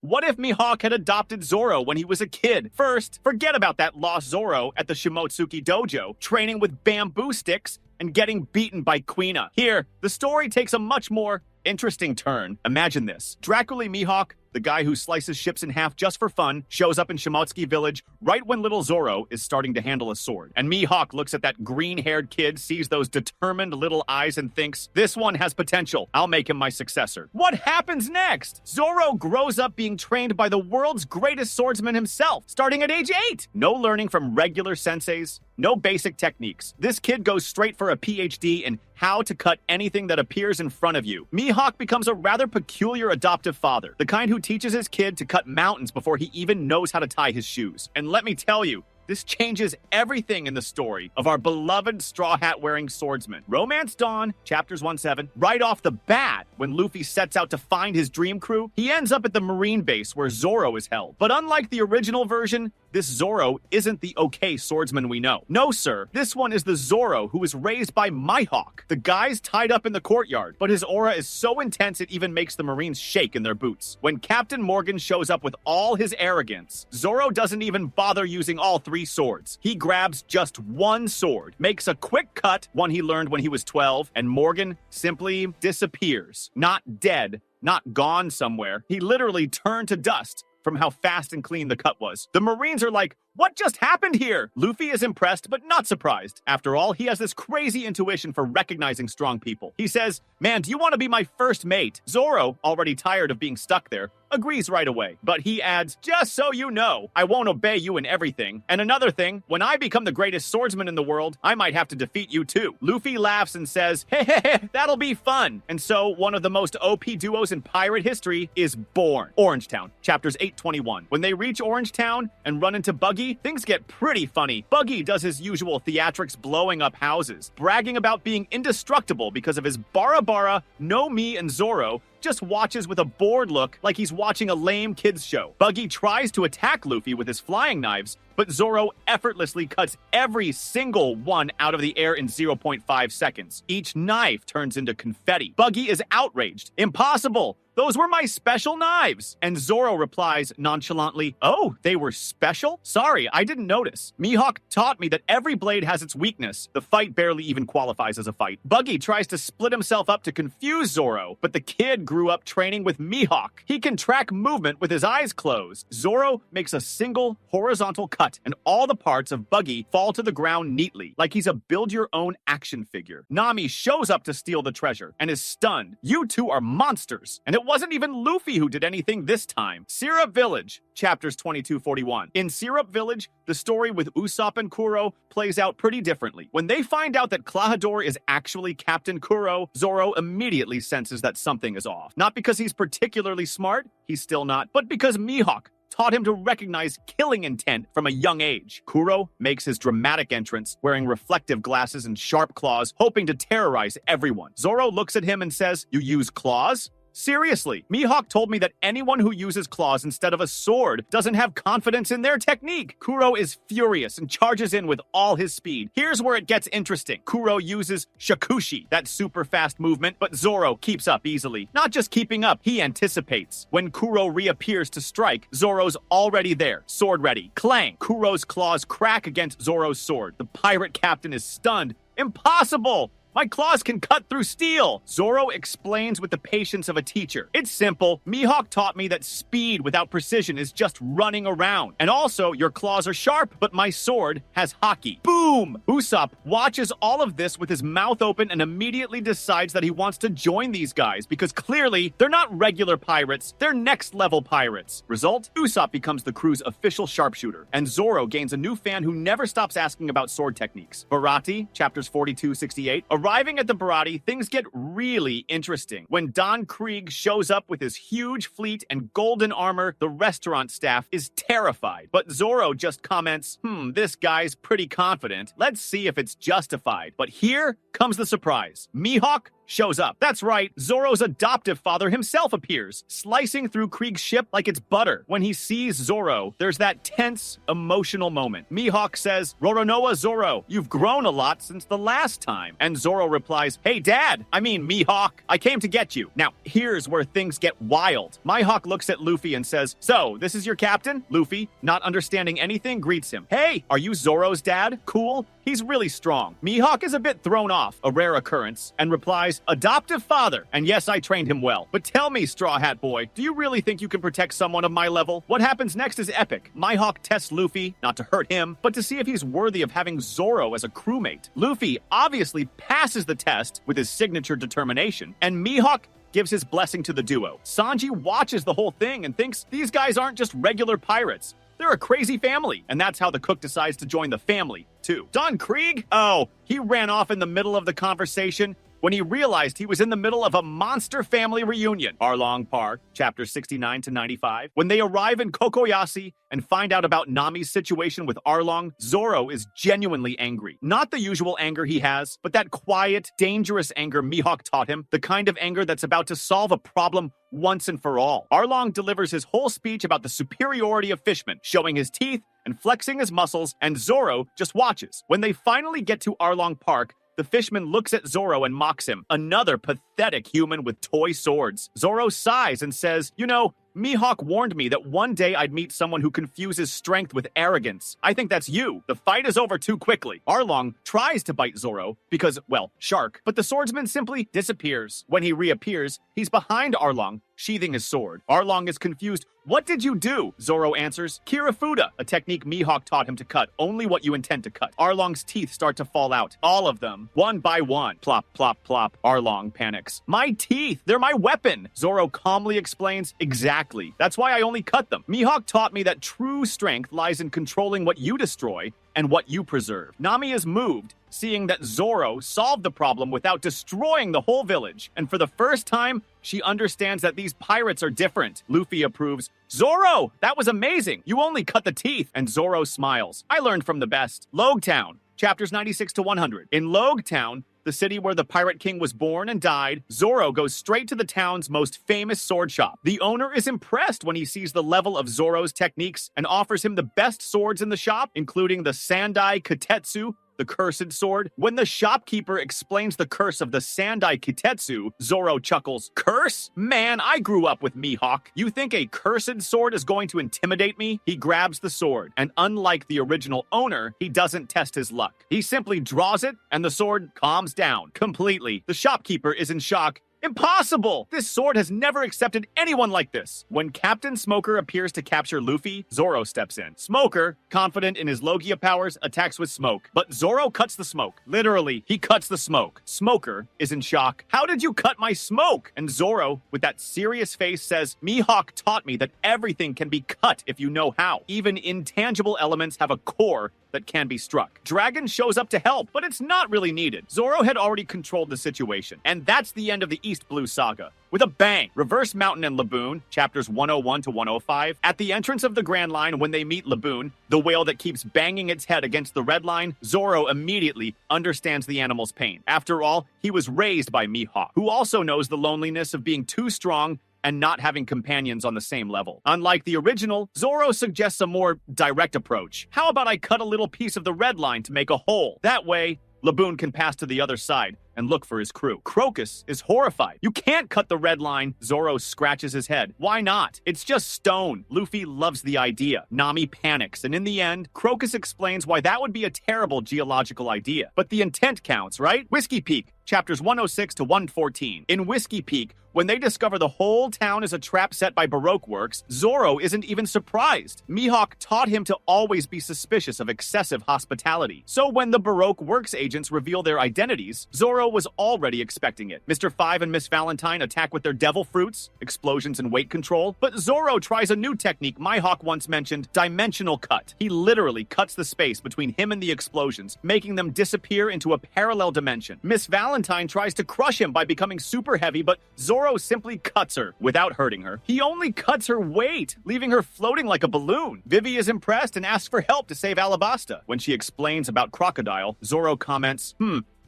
What if Mihawk had adopted Zoro when he was a kid? First, forget about that lost Zoro at the Shimotsuki dojo, training with bamboo sticks and getting beaten by Quina. Here, the story takes a much more interesting turn. Imagine this. Dracula Mihawk, the guy who slices ships in half just for fun, shows up in Shimotsuki village right when little Zoro is starting to handle a sword. And Mihawk looks at that green-haired kid, sees those determined little eyes and thinks, this one has potential. I'll make him my successor. What happens next? Zoro grows up being trained by the world's greatest swordsman himself, starting at age 8. No learning from regular senseis, no basic techniques. This kid goes straight for a PhD in how to cut anything that appears in front of you. Mihawk becomes a rather peculiar adoptive father, the kind who teaches his kid to cut mountains before he even knows how to tie his shoes. And let me tell you, this changes everything in the story of our beloved straw hat-wearing swordsman. Romance Dawn, chapters 1-7. Right off the bat, when Luffy sets out to find his dream crew, he ends up at the Marine base where Zoro is held. But unlike the original version, this Zoro isn't the okay swordsman we know. No, sir. This one is the Zoro who was raised by Mihawk. The guy's tied up in the courtyard, but his aura is so intense it even makes the Marines shake in their boots. When Captain Morgan shows up with all his arrogance, Zoro doesn't even bother using all 3 swords. He grabs just one sword, makes a quick cut, one he learned when he was 12, and Morgan simply disappears. Not dead, not gone somewhere. He literally turned to dust from how fast and clean the cut was. The Marines are like, what just happened here? Luffy is impressed, but not surprised. After all, he has this crazy intuition for recognizing strong people. He says, man, do you want to be my first mate? Zoro, already tired of being stuck there, agrees right away. But he adds, just so you know, I won't obey you in everything. And another thing, when I become the greatest swordsman in the world, I might have to defeat you too. Luffy laughs and says, hey, that'll be fun. And so one of the most OP duos in pirate history is born. Orangetown, chapters 8-21. When they reach Orangetown and run into Buggy, things get pretty funny. Buggy does his usual theatrics blowing up houses, bragging about being indestructible because of his Bara, No Me, and Zoro just watches with a bored look like he's watching a lame kids show. Buggy tries to attack Luffy with his flying knives, but Zoro effortlessly cuts every single one out of the air in 0.5 seconds. Each knife turns into confetti. Buggy is outraged. Impossible! Those were my special knives. And Zoro replies nonchalantly, oh, they were special? Sorry, I didn't notice. Mihawk taught me that every blade has its weakness. The fight barely even qualifies as a fight. Buggy tries to split himself up to confuse Zoro, but the kid grew up training with Mihawk. He can track movement with his eyes closed. Zoro makes a single horizontal cut, and all the parts of Buggy fall to the ground neatly, like he's a build-your-own action figure. Nami shows up to steal the treasure and is stunned. You two are monsters. And it wasn't even Luffy who did anything this time. Syrup Village, chapters 22-41. In Syrup Village, the story with Usopp and Kuro plays out pretty differently. When they find out that Klahadore is actually Captain Kuro, Zoro immediately senses that something is off. Not because he's particularly smart, he's still not, but because Mihawk taught him to recognize killing intent from a young age. Kuro makes his dramatic entrance, wearing reflective glasses and sharp claws, hoping to terrorize everyone. Zoro looks at him and says, you use claws? Seriously, Mihawk told me that anyone who uses claws instead of a sword doesn't have confidence in their technique. Kuro is furious and charges in with all his speed. Here's where it gets interesting. Kuro uses shakushi, that super fast movement, but Zoro keeps up easily. Not just keeping up, he anticipates. When Kuro reappears to strike, Zoro's already there, sword ready. Clang! Kuro's claws crack against Zoro's sword. The pirate captain is stunned. Impossible! My claws can cut through steel! Zoro explains with the patience of a teacher. It's simple. Mihawk taught me that speed without precision is just running around. And also, your claws are sharp, but my sword has haki. Boom! Usopp watches all of this with his mouth open and immediately decides that he wants to join these guys because clearly, they're not regular pirates, they're next-level pirates. Result? Usopp becomes the crew's official sharpshooter, and Zoro gains a new fan who never stops asking about sword techniques. Baratie, chapters 42-68, Arriving at the Baratie, things get really interesting. When Don Krieg shows up with his huge fleet and golden armor, the restaurant staff is terrified. But Zoro just comments, this guy's pretty confident. Let's see if it's justified. But here comes the surprise. Mihawk shows up. That's right, Zoro's adoptive father himself appears, slicing through Krieg's ship like it's butter. When he sees Zoro, there's that tense, emotional moment. Mihawk says, "Roronoa Zoro, you've grown a lot since the last time." And Zoro replies, "Hey Dad, I mean Mihawk, I came to get you." Now, here's where things get wild. Mihawk looks at Luffy and says, "So, this is your captain?" Luffy, not understanding anything, greets him. "Hey, are you Zoro's dad? Cool. He's really strong." Mihawk is a bit thrown off, a rare occurrence, and replies, "Adoptive father. And yes, I trained him well. But tell me, Straw Hat Boy, do you really think you can protect someone of my level?" What happens next is epic. Mihawk tests Luffy, not to hurt him, but to see if he's worthy of having Zoro as a crewmate. Luffy obviously passes the test with his signature determination, and Mihawk gives his blessing to the duo. Sanji watches the whole thing and thinks these guys aren't just regular pirates. They're a crazy family, and that's how the cook decides to join the family, too. Don Krieg? Oh, he ran off in the middle of the conversation when he realized he was in the middle of a monster family reunion. Arlong Park, chapters 69 to 95. When they arrive in Kokoyasi and find out about Nami's situation with Arlong, Zoro is genuinely angry. Not the usual anger he has, but that quiet, dangerous anger Mihawk taught him, the kind of anger that's about to solve a problem once and for all. Arlong delivers his whole speech about the superiority of Fishman, showing his teeth and flexing his muscles, and Zoro just watches. When they finally get to Arlong Park, the Fishman looks at Zoro and mocks him. Another pathetic human with toy swords. Zoro sighs and says, "You know, Mihawk warned me that one day I'd meet someone who confuses strength with arrogance. I think that's you. The fight is over too quickly." Arlong tries to bite Zoro because, well, shark, but the swordsman simply disappears. When he reappears, he's behind Arlong, sheathing his sword. Arlong is confused. "What did you do?" Zoro answers, "Kirafuda, a technique Mihawk taught him to cut only what you intend to cut." Arlong's teeth start to fall out. All of them. One by one. Plop, plop, plop. Arlong panics. "My teeth! They're my weapon!" Zoro calmly explains, "Exactly. That's why I only cut them. Mihawk taught me that true strength lies in controlling what you destroy and what you preserve." Nami is moved, seeing that Zoro solved the problem without destroying the whole village. And for the first time, she understands that these pirates are different. Luffy approves. "Zoro, that was amazing. You only cut the teeth." And Zoro smiles. "I learned from the best." Loguetown, chapters 96 to 100. In Loguetown, the city where the Pirate King was born and died, Zoro goes straight to the town's most famous sword shop. The owner is impressed when he sees the level of Zoro's techniques and offers him the best swords in the shop, including the Sandai Kitetsu, the cursed sword. When the shopkeeper explains the curse of the Sandai Kitetsu, Zoro chuckles. "Curse? Man, I grew up with Mihawk. You think a cursed sword is going to intimidate me?" He grabs the sword, and unlike the original owner, he doesn't test his luck. He simply draws it, and the sword calms down completely. The shopkeeper is in shock. "Impossible! This sword has never accepted anyone like this." When Captain Smoker appears to capture Luffy, Zoro steps in. Smoker, confident in his Logia powers, attacks with smoke. But Zoro cuts the smoke. Literally, he cuts the smoke. Smoker is in shock. "How did you cut my smoke?" And Zoro, with that serious face, says, "Mihawk taught me that everything can be cut if you know how. Even intangible elements have a core that can be struck." Dragon shows up to help, but it's not really needed. Zoro had already controlled the situation. And that's the end of the East Blue Saga. With a bang, Reverse Mountain and Laboon, chapters 101 to 105. At the entrance of the Grand Line, when they meet Laboon, the whale that keeps banging its head against the Red Line, Zoro immediately understands the animal's pain. After all, he was raised by Mihawk, who also knows the loneliness of being too strong and not having companions on the same level. Unlike the original, Zoro suggests a more direct approach. "How about I cut a little piece of the Red Line to make a hole? That way, Laboon can pass to the other side and look for his crew." Crocus is horrified. "You can't cut the Red Line." Zoro scratches his head. "Why not? It's just stone." Luffy loves the idea. Nami panics, and in the end, Crocus explains why that would be a terrible geological idea. But the intent counts, right? Whiskey Peak, chapters 106 to 114. In Whiskey Peak, when they discover the whole town is a trap set by Baroque works, Zoro isn't even surprised. Mihawk taught him to always be suspicious of excessive hospitality. So when the Baroque works agents reveal their identities, Zoro was already expecting it. Mr. Five and Miss Valentine attack with their devil fruits, explosions and weight control, but Zoro tries a new technique Mihawk once mentioned, dimensional cut. He literally cuts the space between him and the explosions, making them disappear into a parallel dimension. Miss Valentine tries to crush him by becoming super heavy, but Zoro simply cuts her without hurting her. He only cuts her weight, leaving her floating like a balloon. Vivi is impressed and asks for help to save Alabasta. When she explains about Crocodile, Zoro comments,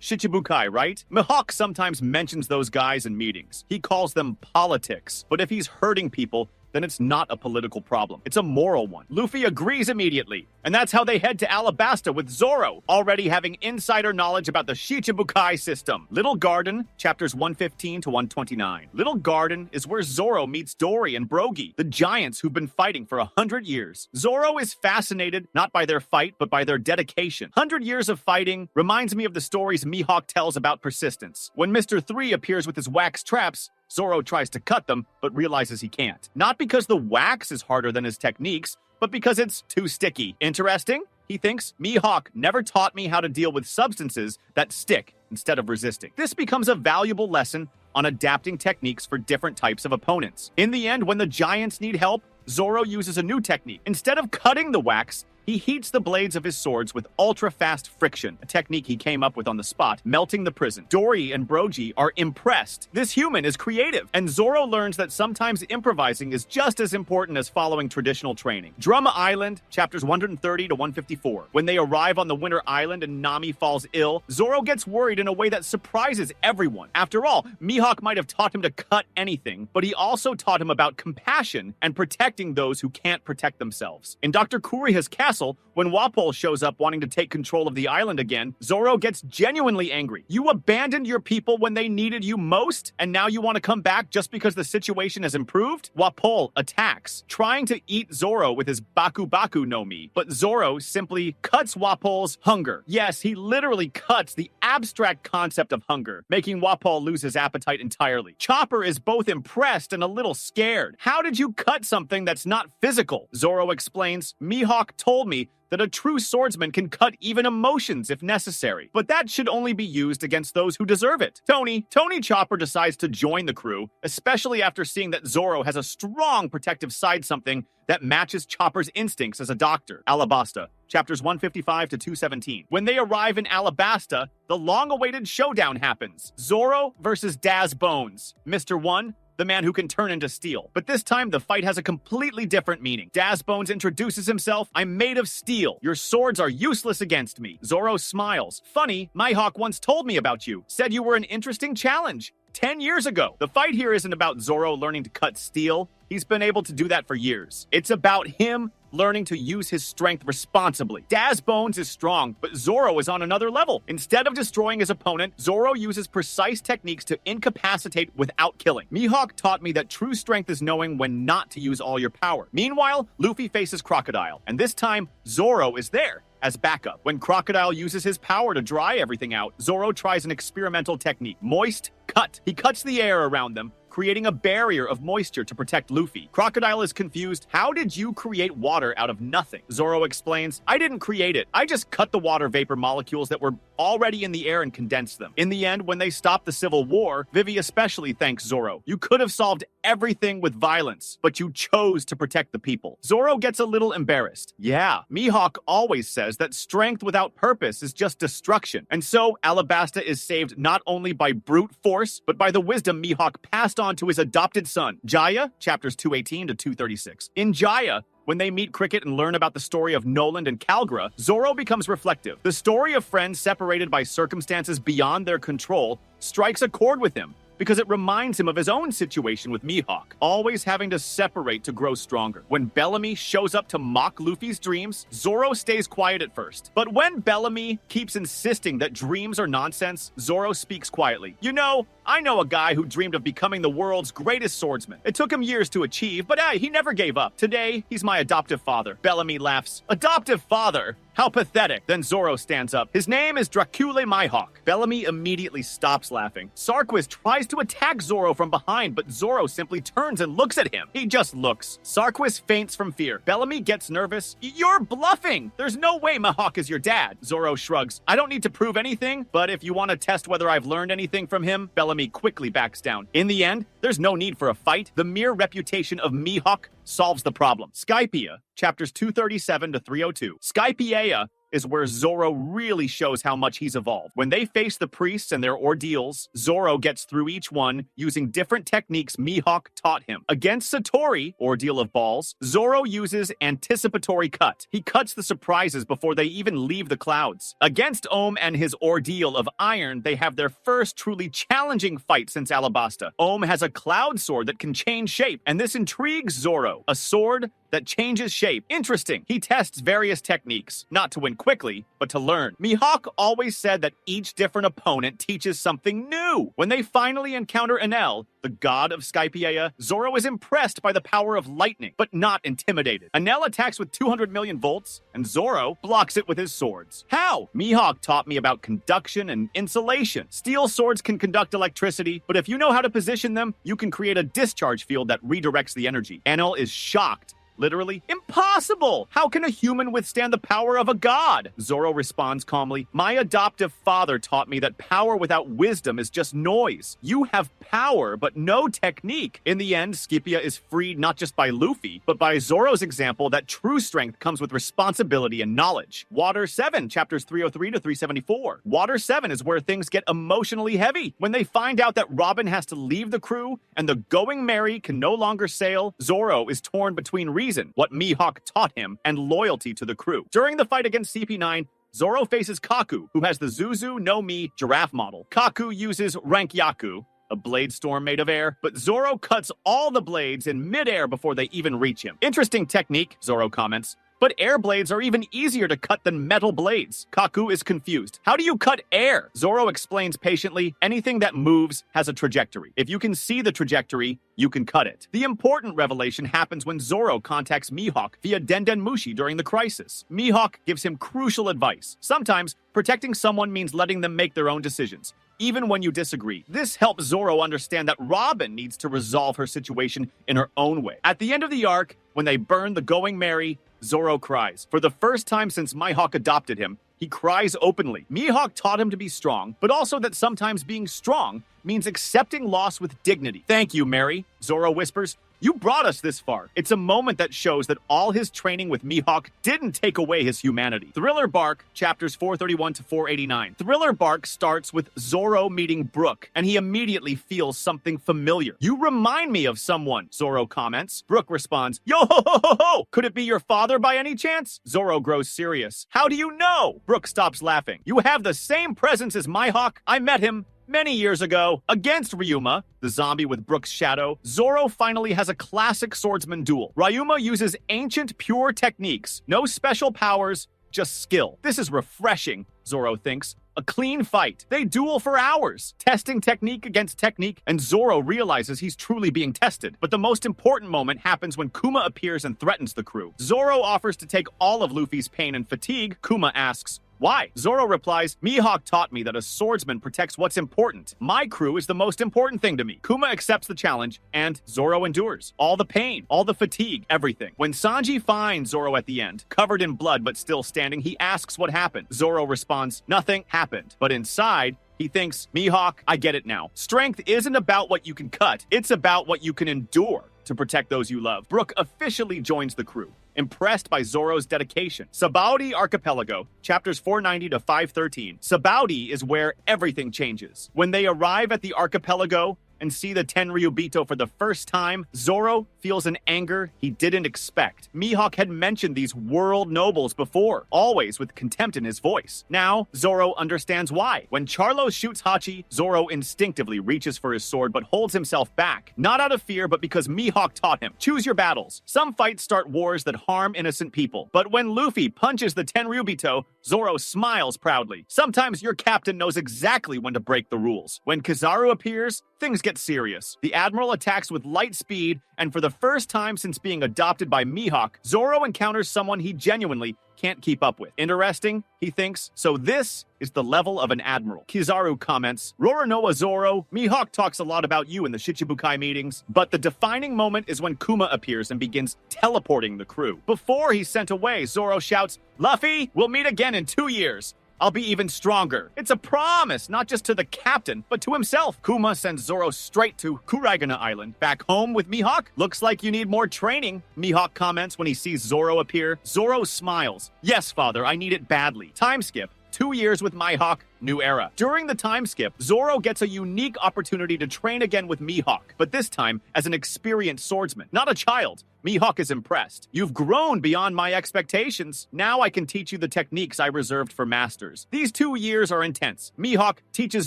Shichibukai, right? Mihawk sometimes mentions those guys in meetings. He calls them politics. But if he's hurting people, then it's not a political problem. It's a moral one. Luffy agrees immediately, and that's how they head to Alabasta with Zoro, already having insider knowledge about the Shichibukai system. Little Garden, chapters 115 to 129. Little Garden is where Zoro meets Dory and Brogy, the giants who've been fighting for 100 years. Zoro is fascinated not by their fight, but by their dedication. 100 years of fighting reminds me of the stories Mihawk tells about persistence. When Mr. 3 appears with his wax traps, Zoro tries to cut them, but realizes he can't. Not because the wax is harder than his techniques, but because it's too sticky. Interesting? He thinks, Mihawk never taught me how to deal with substances that stick instead of resisting. This becomes a valuable lesson on adapting techniques for different types of opponents. In the end, when the giants need help, Zoro uses a new technique. Instead of cutting the wax, he heats the blades of his swords with ultra-fast friction, a technique he came up with on the spot, melting the prison. Dory and Brogy are impressed. This human is creative, and Zoro learns that sometimes improvising is just as important as following traditional training. Drum Island, chapters 130 to 154. When they arrive on the Winter Island and Nami falls ill, Zoro gets worried in a way that surprises everyone. After all, Mihawk might have taught him to cut anything, but he also taught him about compassion and protecting those who can't protect themselves. In Dr. Kuriha's castle, when Wapol shows up wanting to take control of the island again, Zoro gets genuinely angry. You abandoned your people when they needed you most, and now you want to come back just because the situation has improved? Wapol attacks, trying to eat Zoro with his Baku Baku no Mi, but Zoro simply cuts Wapol's hunger. Yes, he literally cuts the abstract concept of hunger, making Wapol lose his appetite entirely. Chopper is both impressed and a little scared. How did you cut something that's not physical? Zoro explains, Mihawk told me that a true swordsman can cut even emotions if necessary, but that should only be used against those who deserve it. Tony Chopper decides to join the crew, especially after seeing that Zoro has a strong protective side, something that matches Chopper's instincts as a doctor. Alabasta, chapters 155 to 217. When they arrive in Alabasta, the long-awaited showdown happens. Zoro versus Daz Bones. Mr. 1, the man who can turn into steel. But this time, the fight has a completely different meaning. Daz Bones introduces himself. I'm made of steel. Your swords are useless against me. Zoro smiles. Funny, Mihawk once told me about you. Said you were an interesting challenge 10 years ago. The fight here isn't about Zoro learning to cut steel. He's been able to do that for years. It's about him learning to use his strength responsibly. Daz Bones is strong, but Zoro is on another level. Instead of destroying his opponent, Zoro uses precise techniques to incapacitate without killing. Mihawk taught me that true strength is knowing when not to use all your power. Meanwhile, Luffy faces Crocodile, and this time, Zoro is there as backup. When Crocodile uses his power to dry everything out, Zoro tries an experimental technique. Moist cut. He cuts the air around them, creating a barrier of moisture to protect Luffy. Crocodile is confused. How did you create water out of nothing? Zoro explains, I didn't create it. I just cut the water vapor molecules that were already in the air and condensed them. In the end, when they stopped the Civil War, Vivi especially thanks Zoro. You could have solved everything with violence, but you chose to protect the people. Zoro gets a little embarrassed. Yeah, Mihawk always says that strength without purpose is just destruction. And so, Alabasta is saved not only by brute force, but by the wisdom Mihawk passed on to his adopted son. Jaya, chapters 218 to 236. In Jaya, when they meet Cricket and learn about the story of Noland and Calgra, Zoro becomes reflective. The story of friends separated by circumstances beyond their control strikes a chord with him, because it reminds him of his own situation with Mihawk, always having to separate to grow stronger. When Bellamy shows up to mock Luffy's dreams, Zoro stays quiet at first. But when Bellamy keeps insisting that dreams are nonsense, Zoro speaks quietly. You know, I know a guy who dreamed of becoming the world's greatest swordsman. It took him years to achieve, but he never gave up. Today, he's my adoptive father. Bellamy laughs. Adoptive father? How pathetic. Then Zoro stands up. His name is Dracule Mihawk. Bellamy immediately stops laughing. Sarkis tries to attack Zoro from behind, but Zoro simply turns and looks at him. He just looks. Sarkis faints from fear. Bellamy gets nervous. You're bluffing! There's no way Mihawk is your dad. Zoro shrugs. I don't need to prove anything, but if you want to test whether I've learned anything from him, Bellamy quickly backs down. In the end, there's no need for a fight. The mere reputation of Mihawk solves the problem. Skypiea, chapters 237 to 302. Skypiea is where Zoro really shows how much he's evolved. When they face the priests and their ordeals, Zoro gets through each one using different techniques Mihawk taught him. Against Satori, Ordeal of Balls, Zoro uses Anticipatory Cut. He cuts the surprises before they even leave the clouds. Against Ohm and his Ordeal of Iron, they have their first truly challenging fight since Alabasta. Ohm has a cloud sword that can change shape, and this intrigues Zoro. A sword that changes shape. Interesting. He tests various techniques, not to win quickly, but to learn. Mihawk always said that each different opponent teaches something new. When they finally encounter Enel, the god of Skypiea, Zoro is impressed by the power of lightning, but not intimidated. Enel attacks with 200 million volts, and Zoro blocks it with his swords. How? Mihawk taught me about conduction and insulation. Steel swords can conduct electricity, but if you know how to position them, you can create a discharge field that redirects the energy. Enel is shocked. Literally, impossible! How can a human withstand the power of a god? Zoro responds calmly, my adoptive father taught me that power without wisdom is just noise. You have power, but no technique. In the end, Skypiea is freed not just by Luffy, but by Zoro's example that true strength comes with responsibility and knowledge. Water 7, chapters 303 to 374. Water 7 is where things get emotionally heavy. When they find out that Robin has to leave the crew and the Going Merry can no longer sail, Zoro is torn between reason, what Mihawk taught him, and loyalty to the crew. During the fight against CP9, Zoro faces Kaku, who has the Zuzu no Mi giraffe model. Kaku uses Rankyaku, a blade storm made of air, but Zoro cuts all the blades in midair before they even reach him. Interesting technique, Zoro comments. But air blades are even easier to cut than metal blades. Kaku is confused. How do you cut air? Zoro explains patiently, anything that moves has a trajectory. If you can see the trajectory, you can cut it. The important revelation happens when Zoro contacts Mihawk via Denden Mushi during the crisis. Mihawk gives him crucial advice. Sometimes, protecting someone means letting them make their own decisions, even when you disagree. This helps Zoro understand that Robin needs to resolve her situation in her own way. At the end of the arc, when they burn the Going Merry, Zoro cries. For the first time since Mihawk adopted him, he cries openly. Mihawk taught him to be strong, but also that sometimes being strong means accepting loss with dignity. Thank you, Mary, Zoro whispers. You brought us this far. It's a moment that shows that all his training with Mihawk didn't take away his humanity. Thriller Bark, chapters 431 to 489. Thriller Bark starts with Zoro meeting Brook, and he immediately feels something familiar. You remind me of someone, Zoro comments. Brook responds, yo ho ho ho ho! Could it be your father by any chance? Zoro grows serious. How do you know? Brook stops laughing. You have the same presence as Mihawk. I met him many years ago. Against Ryuma, the zombie with Brook's shadow, Zoro finally has a classic swordsman duel. Ryuma uses ancient pure techniques. No special powers, just skill. This is refreshing, Zoro thinks. A clean fight. They duel for hours, testing technique against technique, and Zoro realizes he's truly being tested. But the most important moment happens when Kuma appears and threatens the crew. Zoro offers to take all of Luffy's pain and fatigue. Kuma asks, why? Zoro replies, Mihawk taught me that a swordsman protects what's important. My crew is the most important thing to me. Kuma accepts the challenge, and Zoro endures. All the pain, all the fatigue, everything. When Sanji finds Zoro at the end, covered in blood but still standing, he asks what happened. Zoro responds, nothing happened. But inside, he thinks, Mihawk, I get it now. Strength isn't about what you can cut. It's about what you can endure to protect those you love. Brook officially joins the crew, impressed by Zoro's dedication. Sabaody Archipelago, chapters 490 to 513. Sabaody is where everything changes. When they arrive at the archipelago and see the Tenryubito for the first time, Zoro feels an anger he didn't expect. Mihawk had mentioned these world nobles before, always with contempt in his voice. Now, Zoro understands why. When Charlo shoots Hachi, Zoro instinctively reaches for his sword but holds himself back. Not out of fear, but because Mihawk taught him. Choose your battles. Some fights start wars that harm innocent people. But when Luffy punches the Tenryubito, Zoro smiles proudly. Sometimes your captain knows exactly when to break the rules. When Kizaru appears, things get serious. The Admiral attacks with light speed, and for the first time since being adopted by Mihawk, Zoro encounters someone he genuinely can't keep up with. Interesting, he thinks. So this is the level of an admiral. Kizaru comments, Roronoa Zoro, Mihawk talks a lot about you in the Shichibukai meetings, but the defining moment is when Kuma appears and begins teleporting the crew. Before he's sent away, Zoro shouts, Luffy, we'll meet again in 2 years. I'll be even stronger. It's a promise, not just to the captain, but to himself. Kuma sends Zoro straight to Kuraigana Island. Back home with Mihawk? Looks like you need more training, Mihawk comments when he sees Zoro appear. Zoro smiles. Yes, father, I need it badly. Time skip. 2 years with Mihawk, new era. During the time skip, Zoro gets a unique opportunity to train again with Mihawk, but this time as an experienced swordsman, not a child. Mihawk is impressed. You've grown beyond my expectations. Now I can teach you the techniques I reserved for masters. These 2 years are intense. Mihawk teaches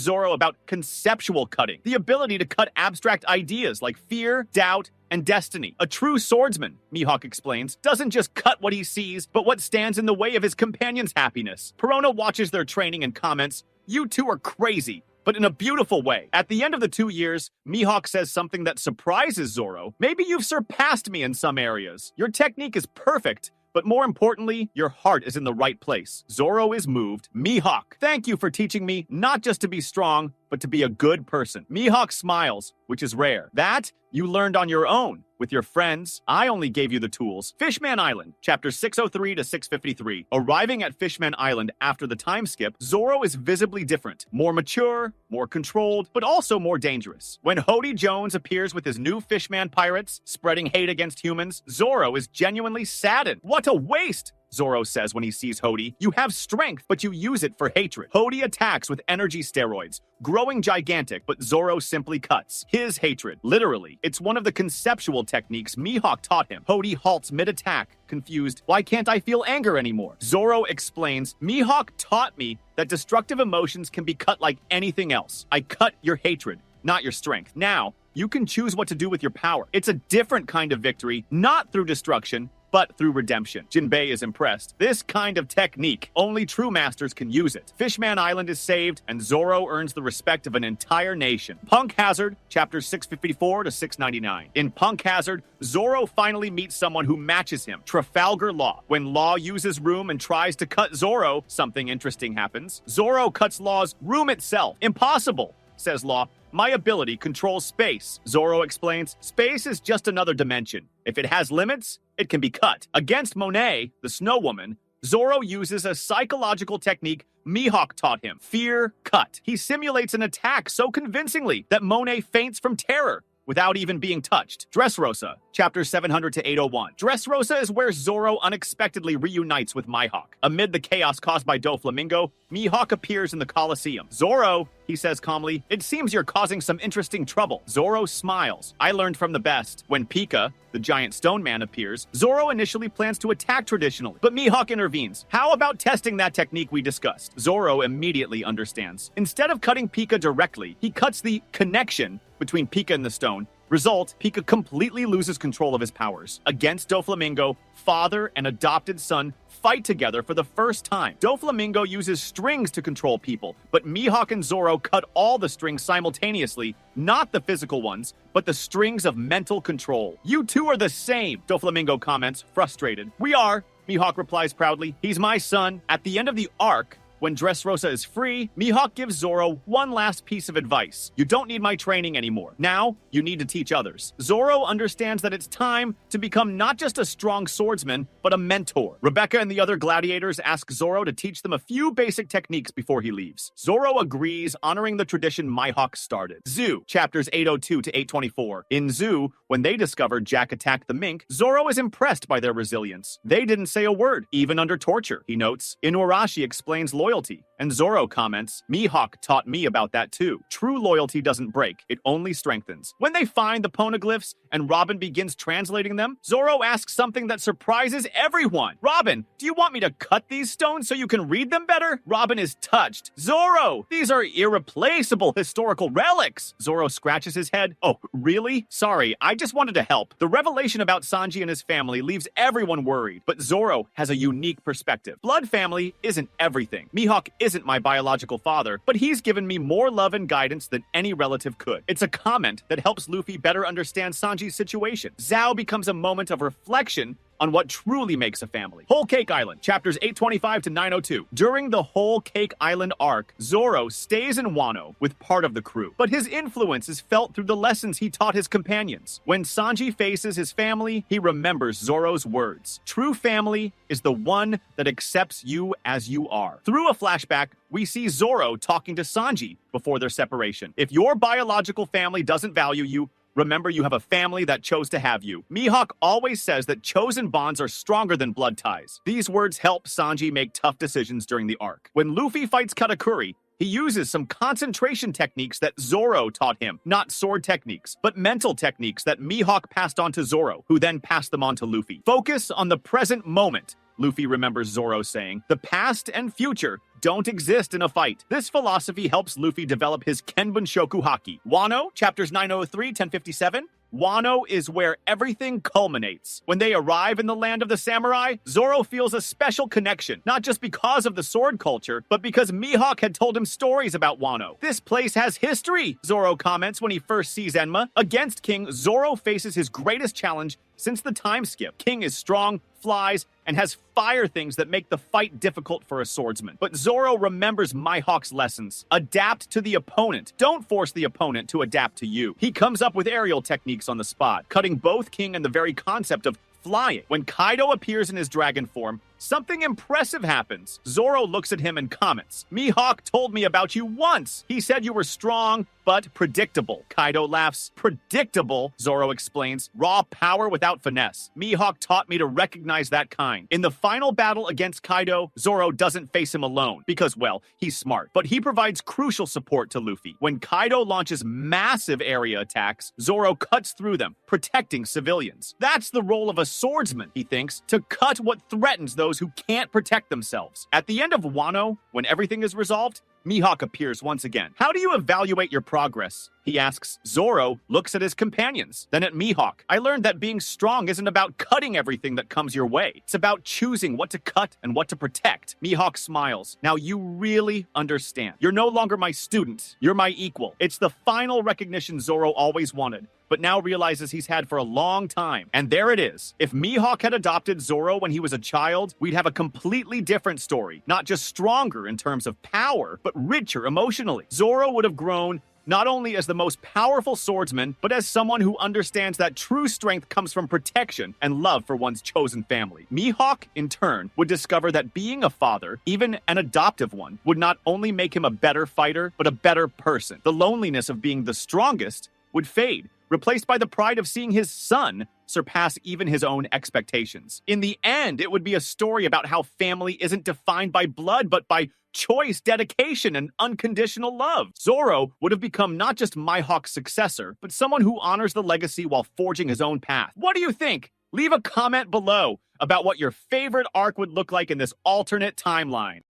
Zoro about conceptual cutting, the ability to cut abstract ideas like fear, doubt, and destiny. A true swordsman, Mihawk explains, doesn't just cut what he sees, but what stands in the way of his companion's happiness. Perona watches their training and comments, "You two are crazy, but in a beautiful way." At the end of the 2 years, Mihawk says something that surprises Zoro. "Maybe you've surpassed me in some areas. Your technique is perfect, but more importantly, your heart is in the right place." Zoro is moved. "Mihawk, thank you for teaching me not just to be strong, but to be a good person." Mihawk smiles, which is rare. "That you learned on your own, with your friends. I only gave you the tools." Fishman Island, chapter 603 to 653. Arriving at Fishman Island after the time skip, Zoro is visibly different. More mature, more controlled, but also more dangerous. When Hody Jones appears with his new Fishman pirates, spreading hate against humans, Zoro is genuinely saddened. "What a waste!" Zoro says when he sees Hody. "You have strength, but you use it for hatred." Hody attacks with energy steroids, growing gigantic, but Zoro simply cuts. His hatred, literally. It's one of the conceptual techniques Mihawk taught him. Hody halts mid-attack, confused. "Why can't I feel anger anymore?" Zoro explains, "Mihawk taught me that destructive emotions can be cut like anything else. I cut your hatred, not your strength. Now, you can choose what to do with your power. It's a different kind of victory, not through destruction, but through redemption." Jinbei is impressed. This kind of technique, only true masters can use it. Fishman Island is saved, and Zoro earns the respect of an entire nation. Punk Hazard, chapters 654 to 699. In Punk Hazard, Zoro finally meets someone who matches him, Trafalgar Law. When Law uses room and tries to cut Zoro, something interesting happens. Zoro cuts Law's room itself. "Impossible," says Law. "My ability controls space." Zoro explains, "Space is just another dimension. If it has limits, it can be cut." Against Monet, the Snow Woman, Zoro uses a psychological technique Mihawk taught him, fear cut. He simulates an attack so convincingly that Monet faints from terror without even being touched. Dressrosa, chapter 700 to 801. Dressrosa is where Zoro unexpectedly reunites with Mihawk. Amid the chaos caused by Doflamingo, Mihawk appears in the Colosseum. "Zoro," he says calmly, "it seems you're causing some interesting trouble." Zoro smiles. "I learned from the best." When Pika, the giant stone man, appears, Zoro initially plans to attack traditionally, but Mihawk intervenes. "How about testing that technique we discussed?" Zoro immediately understands. Instead of cutting Pika directly, he cuts the connection between Pika and the stone. Result, Pika completely loses control of his powers. Against Doflamingo, father and adopted son fight together for the first time. Doflamingo uses strings to control people, but Mihawk and Zoro cut all the strings simultaneously, not the physical ones, but the strings of mental control. "You two are the same," Doflamingo comments, frustrated. "We are," Mihawk replies proudly. "He's my son." At the end of the arc, when Dressrosa is free, Mihawk gives Zoro one last piece of advice. "You don't need my training anymore. Now, you need to teach others." Zoro understands that it's time to become not just a strong swordsman, but a mentor. Rebecca and the other gladiators ask Zoro to teach them a few basic techniques before he leaves. Zoro agrees, honoring the tradition Mihawk started. Zoo, chapters 802 to 824. In Zoo, when they discover Jack attacked the mink, Zoro is impressed by their resilience. They didn't say a word, even under torture, he notes. Inuarashi explains loyalty, and Zoro comments, "Mihawk taught me about that too. True loyalty doesn't break, it only strengthens." When they find the poneglyphs and Robin begins translating them, Zoro asks something that surprises everyone. "Robin, do you want me to cut these stones so you can read them better?" Robin is touched. "Zoro, these are irreplaceable historical relics." Zoro scratches his head. "Oh, really? Sorry, I just wanted to help." The revelation about Sanji and his family leaves everyone worried, but Zoro has a unique perspective. Blood family isn't everything. Mihawk isn't my biological father, but he's given me more love and guidance than any relative could. It's a comment that helps Luffy better understand Sanji's situation. Zhao becomes a moment of reflection on what truly makes a family. Whole Cake Island, chapters 825 to 902. During the Whole Cake Island arc, Zoro stays in Wano with part of the crew, but his influence is felt through the lessons he taught his companions. When Sanji faces his family, he remembers Zoro's words. True family is the one that accepts you as you are. Through a flashback, we see Zoro talking to Sanji before their separation. If your biological family doesn't value you, remember you have a family that chose to have you. Mihawk always says that chosen bonds are stronger than blood ties. These words help Sanji make tough decisions during the arc. When Luffy fights Katakuri, he uses some concentration techniques that Zoro taught him. Not sword techniques, but mental techniques that Mihawk passed on to Zoro, who then passed them on to Luffy. Focus on the present moment, Luffy remembers Zoro saying. The past and future don't exist in a fight. This philosophy helps Luffy develop his Kenbun-shoku haki. Wano, chapters 903, 1057. Wano is where everything culminates. When they arrive in the land of the samurai, Zoro feels a special connection, not just because of the sword culture, but because Mihawk had told him stories about Wano. This place has history, Zoro comments when he first sees Enma. Against King, Zoro faces his greatest challenge since the time skip. King is strong, flies, and has fire things that make the fight difficult for a swordsman. But Zoro remembers Mihawk's lessons. Adapt to the opponent. Don't force the opponent to adapt to you. He comes up with aerial techniques on the spot, cutting both King and the very concept of flying. When Kaido appears in his dragon form, something impressive happens. Zoro looks at him and comments, "Mihawk told me about you once. He said you were strong, but predictable." Kaido laughs. "Predictable?" Zoro explains. "Raw power without finesse. Mihawk taught me to recognize that kind." In the final battle against Kaido, Zoro doesn't face him alone because, well, he's smart. But he provides crucial support to Luffy. When Kaido launches massive area attacks, Zoro cuts through them, protecting civilians. That's the role of a swordsman, he thinks, to cut what threatens those who can't protect themselves. At the end of Wano, when everything is resolved, Mihawk appears once again. "How do you evaluate your progress?" he asks. Zoro looks at his companions, then at Mihawk. "I learned that being strong isn't about cutting everything that comes your way. It's about choosing what to cut and what to protect." Mihawk smiles. "Now you really understand. You're no longer my student. You're my equal." It's the final recognition Zoro always wanted, but now realizes he's had for a long time. And there it is. If Mihawk had adopted Zoro when he was a child, we'd have a completely different story. Not just stronger in terms of power, but richer emotionally. Zoro would have grown not only as the most powerful swordsman, but as someone who understands that true strength comes from protection and love for one's chosen family. Mihawk, in turn, would discover that being a father, even an adoptive one, would not only make him a better fighter, but a better person. The loneliness of being the strongest would fade, replaced by the pride of seeing his son surpass even his own expectations. In the end, it would be a story about how family isn't defined by blood, but by choice, dedication, and unconditional love. Zoro would have become not just Mihawk's successor, but someone who honors the legacy while forging his own path. What do you think? Leave a comment below about what your favorite arc would look like in this alternate timeline.